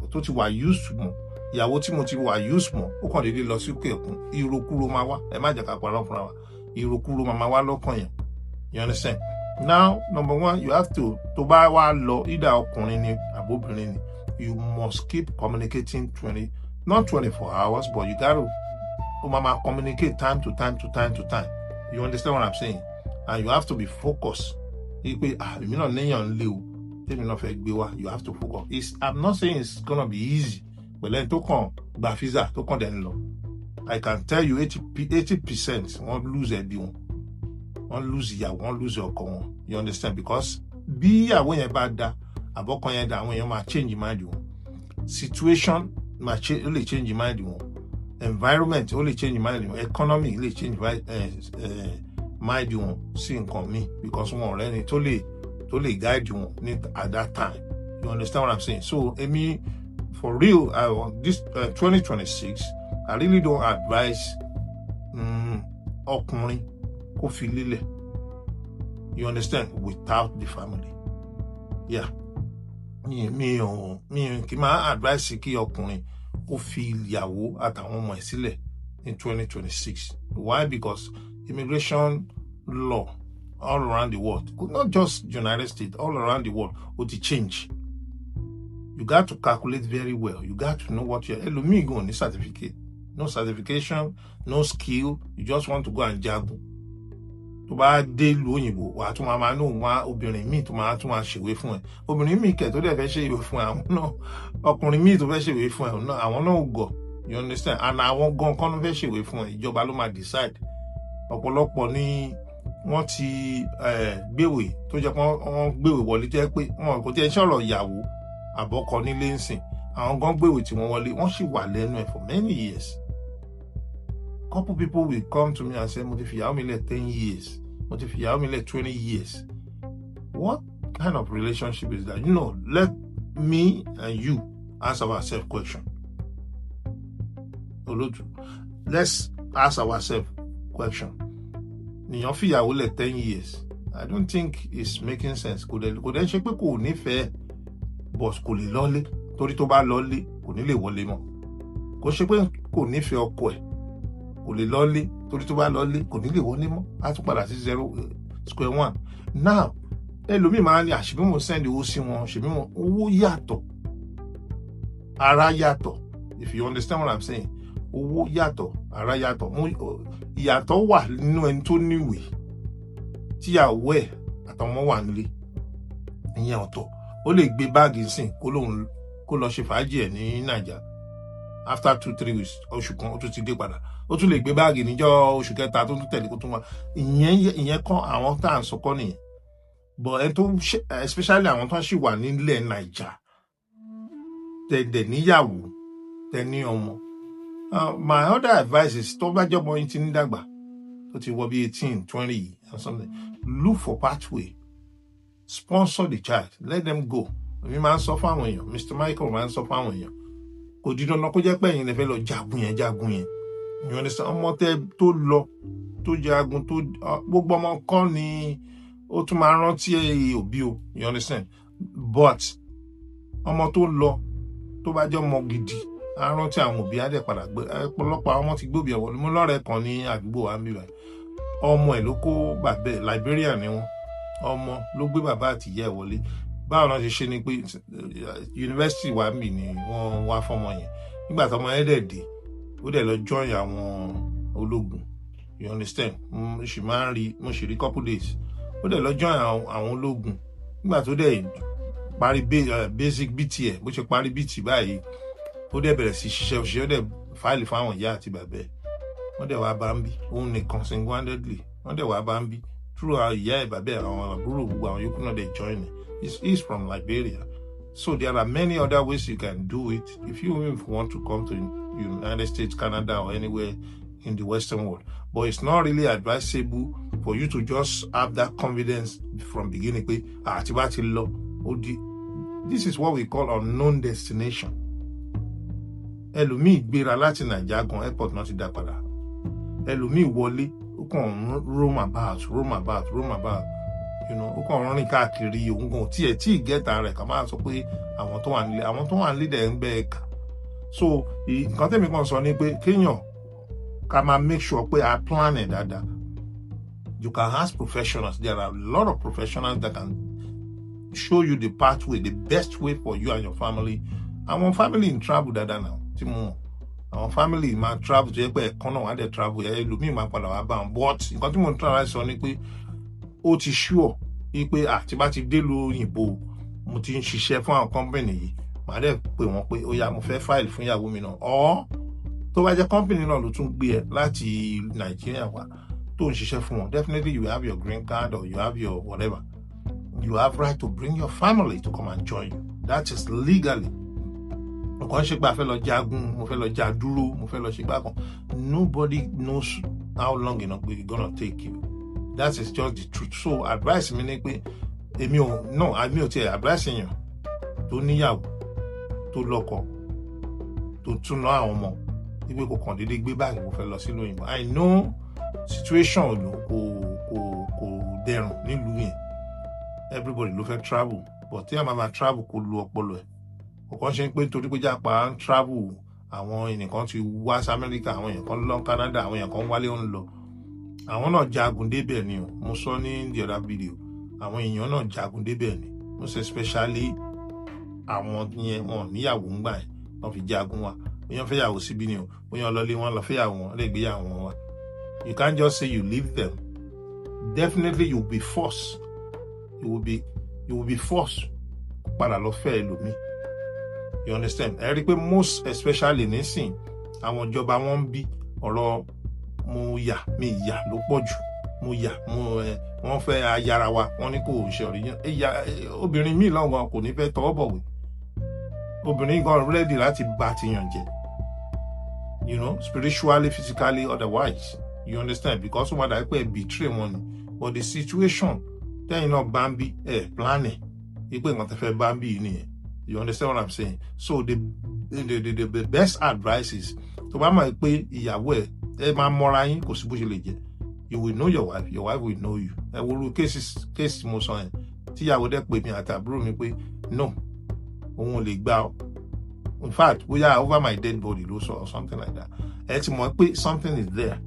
used mọ́, ìyàwó tí mo ti wà used mọ́, ó kàn dédé lọ sí òkè òkun, ìrokúrò máa wá. Ẹ má jẹ́ ká parọ́ fúnra wa, ìrokúrò máa wá lọ́kàn yẹn. You understand? Now, number one, you have to bá wá lọ, either ọkùnrin ni àbóbìnrin ni, you must keep communicating not 24 hours, but you gotta communicate time to time. You understand what I'm saying? And you have to be focused. You have to focus. I'm not saying it's gonna be easy, but then I can tell you 80% won't lose everyone. Won't lose your you understand? Because be aware about that, about when you might change your mind. Situation might only change your mind. Environment only change your mind. Economy only change mind you see in me because one already totally guide you at that time. You understand what I'm saying? So Amy, for real, this 2026, I really don't advise ọkùnrin kó fi lílẹ̀. You understand? Without the family. Yeah. Me kí máa advise kí ọkùnrin kó fi ìyàwó àtàwọn ọmọ ẹ̀ sílẹ̀ in 2026. Why? Because immigration law all around the world, not just United States, all around the world, will change. You got to calculate very well. You got to know what you're going certificate. No certification, no skill. You just want to go and jagun. Tó bá dé ìlú òyìnbó, wà tún máa ní òun wá obìnrin míì tó máa ṣèwé fún ẹ. Obìnrin míì kẹ̀ tó dẹ̀ fẹ́ ṣe ìwé fún ẹ, àwọn náà. Ọkùnrin míì tó fẹ́ ṣe ìwé fún ẹ, àwọn náà ò gọ̀. You understand? And àwọn gan kan ló fẹ́ ṣe ìwé fún ẹ. Ìjọba ló máa decide. Ọ̀pọ̀lọpọ̀ ni wọ́n ti gbéwèé tó jẹ́ pé wọ́n gbéwèé wọlé jẹ́ pé wọn kò tiẹ̀ sọ̀rọ̀ ìyàwó àbọ̀kọ nílé ń sìn. Àwọn gan gbéwèé tí wọ́n wọlé, wọ́n sì wà lẹ́nu ẹ̀ for many years. Couple people will come to me and say, mo ti fìyàwó mi lẹ̀ 10 years. Mo ti fìyàwó mi lẹ̀ 20 years. What kind of relationship is that? You know, let me and you ask ourselves question. Let's ask ourselves question. Nìyàn fìyàwó lẹ̀ 10 years. I don't think it's making sense. Kò dẹ̀ ṣe pé kò nífẹ̀ẹ́, but kò lè lọ́lé. Torí tó bá lọ́lé, kò ní lè wọlé mọ́. Kò ṣe pé kò nífẹ̀ẹ́ ọkọ ẹ̀. Kò lè lọ́lé, torí tó bá lọ́lé, kò ní lè wọlé mọ́. Á tún padà sí square one. Now, ẹlòmíì máa ń ní àṣìbí mo send owó sí wọn, ṣèbí mo owó yàtọ̀. Ara yàtọ̀. If you understand what I'm saying. Owó yàtọ̀, ara yàtọ̀. Ìyàtọ̀ wà nínú ẹni tó níwèé. Tíyàwó ẹ̀ àtọmọ wà nílé. Ìyẹn ọ̀tọ̀. Ó lè gbé báàgì sìn kó lọ ṣe fàájì ẹ̀ ní Nàìjà. After 2-3 weeks, oṣù kan ó tún ti dé padà. Ó tún lè gbé báàgì níjọ́ oṣù kẹta tó tún tẹ̀lé kó tún wá. Ìyẹn kan àwọn tá à ń sọkọ́ nìyẹn. But ẹni tó especially àwọn tó ń ṣì wà nílẹ̀ Nàìjà. Tẹ̀dẹ̀ níyàwó, tẹ̀ ní ọmọ. My other advice is tó bá jẹ́ ọmọ yín ti ní dàgbà tó ti wọ bí 18, 20 or something, look for pathway. Sponsor the child. Let them go. Èmi máa ń sọ fún àwọn èèyàn. Mr. Michael máa ń sọ fún àwọn èèyàn. Kò di dandan kó jẹ́ pé ẹ̀yin lè fẹ́ lọ jagun yẹn. You understand? Ọmọ tó lọ tó jagun tó gbogbo ọmọ kan ni ó tún máa rántí òbí o. You understand? But ọmọ tó lọ tó bá jẹ́ ọmọ gidi á rántí àwọn òbí á dẹ̀ padà gbé. Ọ̀pọ̀lọpọ̀ àwọn ọmọ ti gbóbi ẹ̀wọ̀ ni mo lọ́rẹ̀ẹ́ kan ní àdúgbò wa níbí báyìí. Ọmọ ẹ̀ ló kó bàbá ẹ̀, Liberian ni wọ́n. Ọmọ ló gbé bàbá àti ìyá ẹ̀ wọlé. Báwo náà ṣe ṣe ni pé yunifásitì wa mì ni wọ́n wá fọ́mọ yẹn. Nígbà tọ́mọ yẹn dẹ̀ dé, ó dẹ̀ lọ join àwọn ológun. You understand? Mo sì rí couple days. ó dẹ̀ lọ join àwọn ológun nígbà tó dẹ̀ parí basic BT ẹ̀ bó ṣe parí BT báyìí ó dẹ̀ bẹ̀rẹ̀ sí ṣiṣẹ́ òṣìṣẹ́ ó dẹ̀ fáìlì fáwọn ìyá àti bàbá ẹ̀ wọ́n dẹ̀ wá bá ń bí òun nìkan single-handedly wọ́n dẹ̀ wá bá ń bí through our ìyá ẹ̀ bàbá ẹ̀ àwọn àbúrò gbogbo àwọn yòókù náà dẹ̀ join it. He's from Liberia. So there are many other ways you can do it if you even want to come to United States, Canada, or anywhere in the Western world. But it's not really advisable for you to just have that confidence from beginning. This is what we call unknown destination. Ẹlòmíì gbéra láti Naija gan airport náà ti dá padà. Ẹlòmíì wọlé ó kàn roam about. Ó kàn rìn káàkiri òun gan tí gẹ́ta rẹ̀ ká máa sọ pé àwọn tó wà nílé dẹ̀ ń bẹ́ ẹ̀ka. So nǹkan tẹ́mi kan sọ ni pé kéèyàn ká máa make sure pé I plan it dáadáa. You can ask professionals. There are a lot of professionals that can show you the pathway, the best way for you and your family. Àwọn family in travel dáadáa now. Tí mo mọ̀. Àwọn family máa travel tó yẹ pé ẹ̀kan náà wá dẹ̀ travel ẹlòmíì máa padà wá bá wọn. But nǹkan tí mo ń try sọ ni pé ó ti sure pé tí bá ti dé lu òyìnbó mo ti ń ṣiṣẹ́ fún àwọn company yìí màá dẹ̀ pè wọ́n pé ó yá mo fẹ́ file fún ìyàwó mi náà or tó bá jẹ́ company náà ló tún gbé ẹ láti Nàìjíríà wá tó ń ṣiṣẹ́ fún wọn definitely you have your green card or you have your whatever you have right to bring your family to come and join you. That is legally. Nǹkan ṣe pé a fẹ́ lọ jagun mo fẹ́ lọ jà dúró mo fẹ́ lọ ṣe gbá kan nobody knows how long it's gonna take you. That is just the truth. So advice mi ni pé èmi ò tiẹ̀ advice èèyàn tó níyàwó tó lọ́kọ tó tún ná àwọn ọmọ wípé kò kàn déédéé gbé báyìí mo fẹ́ lọ sílùú òyìnbó. I know situation kò dẹrùn nílùú yẹn everybody ló fẹ́ travel but tí a máa travel kò lu ọpọlọ ẹ̀ ọ̀kan ṣe ń pé nítorí pé jápa ń travel àwọn ènìyàn ti wá sí America àwọn èèyàn kan lọ Canada àwọn èèyàn kan wálé ń lọ àwọn náà jagun débẹ̀ ni o mo sọ ní the other video àwọn èèyàn náà jagun débẹ̀ ni most especially àwọn yẹn wọn níyàwó ń gbà ẹ̀ wọ́n fi jagun wa bóyá fẹ́ yàwó síbí ni o bóyá ọlọ́lé wọn lọ fẹ́ yàwó wọn lè gbé yàwó wọn wa you can't just say you leave them. Definitely you will be forced padà lọ fẹ́ ẹlòmíì. You understand? Ẹ rí pé most especially nísìn àwọn ìjọba wọn ń bí ọ̀rọ̀ mo yà mí yà ló pọ̀ jù mo yà wọ́n fẹ́ ayára wa wọ́n ní kò ṣe ọ̀rẹ́ obìnrin míì lọ́wọ́ kò ní fẹ́ tọwọ́ bọ̀wé obìnrin gan ready láti bá ti yàn jẹ spiritually physically otherwise you understand because wọ́n dà pé betray wọn ni but the situation tẹ́yìn náà bá ń bí planning ipò nǹkan tẹ́ fẹ́ bá ń bí yìí nìyẹn. You understand what I'm saying? So the best advice is tó bá mọ̀ pé ìyàwó ẹ máa mọ́ra yín kò sí bó ṣe lè jẹ́. You will know your wife will know you. Ẹ wo ru case mo sọ yẹn tí ìyàwó dẹ̀ pè mí àti àbúrò mi pé no òun ò lè gbà ọ́. In fact bóyá over my dead body ló sọ or something like that. Ẹ ti mọ̀ pé something is there.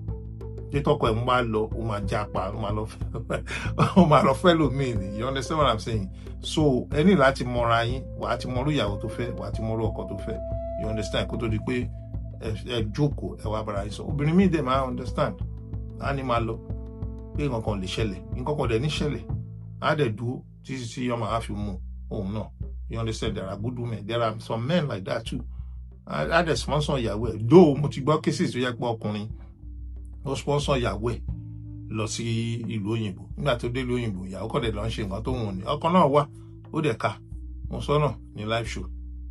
Tí tọkọ ẹ̀ ń bá lọ ó máa jápa ó máa lọ fẹ́ lómìn ni. You understand what I'm saying? So ẹ ní láti mọra yín wàá ti mọrú ìyàwó tó fẹ́ wàá ti mọrú ọkọ tó fẹ́. You understand kó tó di pé ẹ jókòó ẹ wá bára yín sọ. Obìnrin mi dẹ̀ máa understand á ní máa lọ pé nǹkan kan lè ṣẹlẹ̀ nǹkan kan dẹ̀ ní ṣẹlẹ̀ á dẹ̀ dúró títí tí ọmọ á fi mú òun náà. You understand? There are good women. There are some men like that too. Á dẹ̀ sponsor ìyàwó ẹ̀. Though mo ti gbọ́ cases tó yẹ pé ọkùnrin ó sponsor ìyàwó ẹ̀ lọ sí ìlú òyìnbó nígbà tó dé ìlú òyìnbó ìyàwó kọ́ dẹ̀ lọ ń ṣe nǹkan tó wùn ní ọkọ náà wà ó dẹ̀ ká mo sọ náà ní live show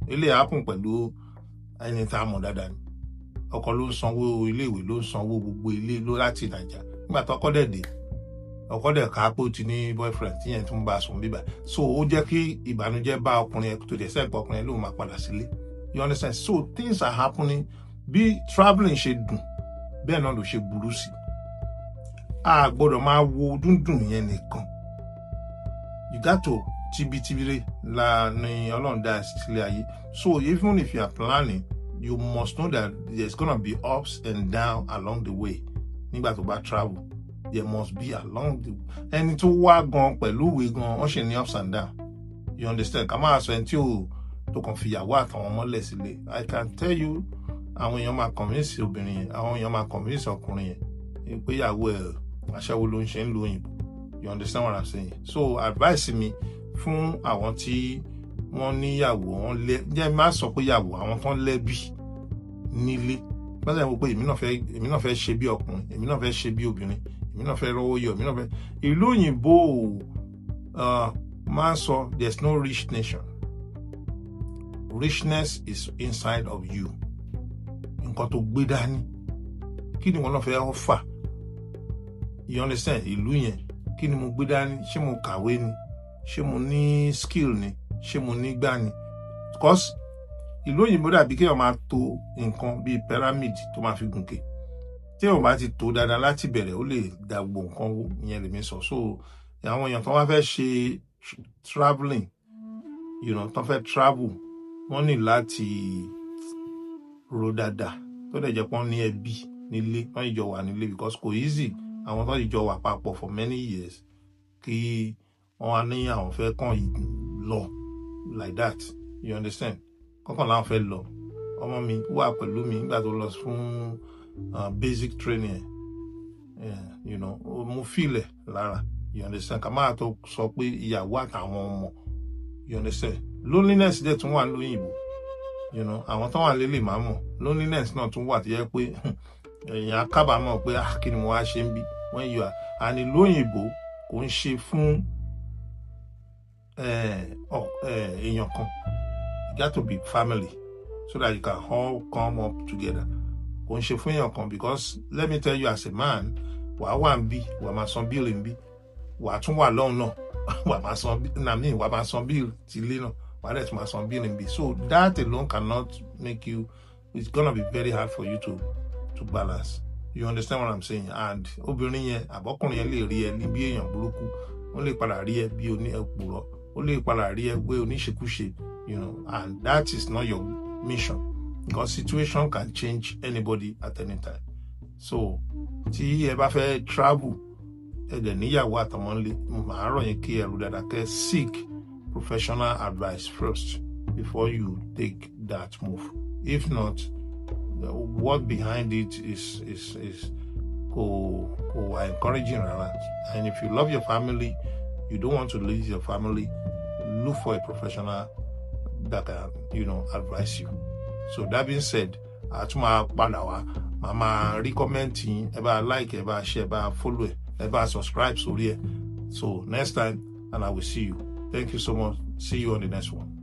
eléyìí happen pẹ̀lú ẹni tá a mọ̀ dáadáa ni ọkọ ló ń sanwó iléèwé ló ń sanwó gbogbo ilé ló láti Nàìjà nígbà tó ọkọ dẹ̀ dé ọkọ dẹ̀ ká pé ó ti ní boyfriend tíyẹn tún bá a sùn bíbá so ó jẹ́ kí ìbànújẹ́ bá ọkùnrin ẹ̀ tó dẹ̀ sẹ́ẹ̀pọ̀ ọkùnrin ẹ̀ ló máa padà sílé. You understand? So things are happening bí travelling ṣe dùn bẹ́ẹ̀ náà ló ṣe burú sí. A gbọ́dọ̀ máa wo dúndùn yẹn nìkan. You got to tibitibire la ni Ọlọ́run dá sílé ayé. So even if you are planning, you must know that there's gonna be ups and downs along the way. Nígbà tó bá travel, there must be along the ẹni tó wá gan pẹ̀lú ìwé gan wọ́n ṣe ní ups and downs. You understand? Ká máa sọ ẹni tí ò tó kàn fìyàwó àtàwọn ọmọ lẹ̀ sílé. I can tell you àwọn èèyàn máa convince obìnrin yẹn àwọn èèyàn máa convince ọkùnrin yẹn pé ìyàwó ẹ̀ aṣẹ́wó ló ń ṣe ń lo òyìnbó You understand what I'm saying? So advice mi fún àwọn tí wọ́n níyàwó, wọ́n lé, jẹ́ má sọ pé yàwó, àwọn tán lẹ́bí nílé. Báṣẹ́ wo pé èmi náà fẹ́ ṣe bí ọkùnrin, èmi náà fẹ́ ṣe bí obìnrin, èmi náà fẹ́ rówó yọ, èmi náà fẹ́. Ìlú òyìnbó máa sọ there's no rich nation. Richness is inside of you. Nǹkan tó gbé dání. Kí ni wọ́n náà fẹ́ offer? You understand? Ìlú yẹn. Kí ni mo gbé dání? Ṣé mo kàwé ni? Ṣé mo ní skill ni? Ṣé mo ní gbá ni? Because ìlú òyìnbó dàbí kéèyàn máa tò nǹkan bíi pyramid tó máa fi gùnkè. Tí èèyàn bá ti tò dáadáa láti bẹ̀rẹ̀, ó lè dà gbogbo nǹkan wó, ìyẹn lèmi sọ. So àwọn èèyàn tó wá fẹ́ ṣe traveling, tó fẹ́ travel, wọ́n ní láti ro dáadáa. Tó dẹ̀ jẹ́ pé wọ́n ní ẹbí nílé, wọ́n ìjọ wà nílé, because kò easy àwọn tó ìjọ wà papọ̀ for many years kí wọ́n wá ní àwọn fẹ́ kàn lọ like that. You understand? Kọ́kàn láwọn fẹ́ lọ. Ọmọ mi wà pẹ̀lú mi nígbà tó lọ fún basic training. Mo feel it lára. You understand? Ká máa tó sọ pé ìyàwó àtàwọn ọmọ. You understand? Loneliness dẹ̀ tún wà lóyìnbó. Àwọn tó wà lélẹ̀ máa mọ̀. Loneliness náà tún wà tó yẹ pé èèyàn kábàámọ̀ pé kí ni mo wá ṣe ń bí. When you are, and ìlú òyìnbó kò ń ṣe fún èèyàn kan. You got to be family so that you can all come up together. Kò ń ṣe fún èèyàn kan, because let me tell you as a man, wàá wà ń bí, wàá máa san bill ń bí, wàá tún wà lọ́hùn náà, wàá máa san bill ti ilé náà, wàá dẹ̀ tún máa san bill ń bí. So that alone cannot make you, it's gonna be very hard for you to balance. You understand what I'm saying? And obìnrin yẹn àbọ́kùnrin yẹn lè rí ẹ ní bí èèyàn burúkú, ó lè padà rí ẹ bí onípùrọ́, ó lè padà rí ẹ pé oníṣekúṣe, and that is not your mission, because situation can change anybody at any time. So tí ẹ bá fẹ́ travel, ẹ dẹ̀ níyàwó àtọmọ ńlé, màá rọ̀ yín kí ẹ rò dáadáa, kẹ́ seek professional advice first before you take that move. If not, what behind it is encouraging. And if you love your family, you don't want to lose your family, look for a professional that can, advise you. So that being said, atuma padawa, mama recommending, ever like, ever share, ever follow, ever subscribe. So next time, and I will see you. Thank you so much. See you on the next one.